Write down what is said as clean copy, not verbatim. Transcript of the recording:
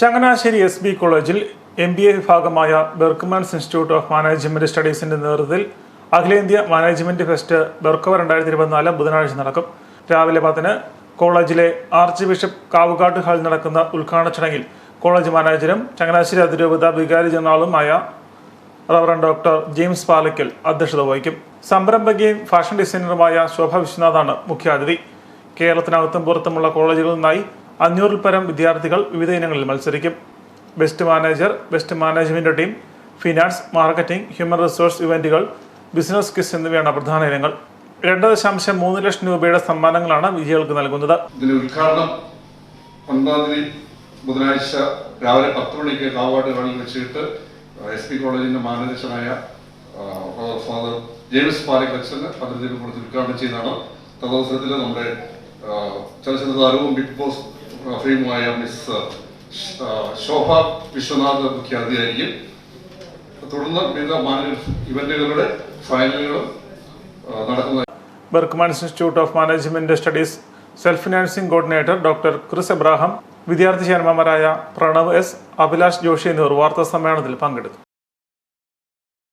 Changanassery SB കോളേജിൽ MBA വിഭാഗമായ ബെർക്ക്മാൻസ് institute of management സ്റ്റഡീസിന്റെ നേതൃത്വത്തിൽ അഖിലേന്ത്യാ മാനേജ്മെന്റ് ഫെസ്റ്റ് ബെർക്കവ 2024 ബുധനാഴ്ച നടക്കും. രാവിലെ 10-ന് കോളേജിലെ ആർച്ച് ബിഷപ്പ് കാവുകാട്ട് ഹാളിൽ നടക്കുന്ന ഉദ്ഘാടന ചടങ്ങിൽ കോളേജ് മാനേജരും ചങ്ങനാശ്ശേരി അതിരൂപത വികാരി ജനറലുമായ റവറൻഡ് ഡോക്ടർ ജെയിംസ് പാലക്കൽ അധ്യക്ഷത വഹിക്കും. സംരംഭകയും ഫാഷൻ ഡിസൈനറുമായ ശോഭ വിശ്വനാഥാണ് മുഖ്യാതിഥി. കേരളത്തിനകത്തും പുറത്തുമുള്ള കോളേജുകളിൽ നിന്നായി 500-ൽ പരം വിദ്യാർത്ഥികൾ വിവിധ ഇനങ്ങളിൽ മത്സരിക്കും. Best manager, best management team, finance, marketing, human resource ഇവന്റുകൾ, ബിസിനസ് ക്വിസ് എന്നിവയാണ് പ്രധാന ഇനങ്ങൾ. 2.3 ലക്ഷം രൂപയുടെ സമ്മാനങ്ങളാണ് വിജയികൾക്ക് നൽകുന്നത്. ഇതിന്റെ ഉദ്ഘാടനം 9-ാം തീയതി ബുധനാഴ്ച രാവിലെ 10 മണിക്ക് കാവാട് ഹാളിൽ വെച്ചിട്ട് SB കോളേജിന്റെ മാനേജരായ ഫാദർ ജെയിംസ് പാലക്കച്ചന് അതിർത്തിയിൽ കൊടുത്ത് ഉദ്ഘാടനം ചെയ്യുന്നതാണ്. തദവസരത്തിൽ നമ്മുടെ ചലച്ചിത്ര താരവും ബിഗ് ബോസ് ഫെയിമുമായ മിസ് ശോഭ വിശ്വനാഥ് മുഖ്യാതിഥിയായിരിക്കും. തുടർന്ന് വിവിധ ഇവന്റുകളുടെ ഫൈനലുകളും നടക്കുന്നത്. Berchmans institute of management studies self financing coordinator doctor Chris Abraham, വിദ്യാർത്ഥി ചെയർമാൻമാരായ പ്രണവ് S, അഭിലാഷ് ജോഷി എന്നിവർ വാർത്താ സമ്മേളനത്തിൽ പങ്കെടുത്തു.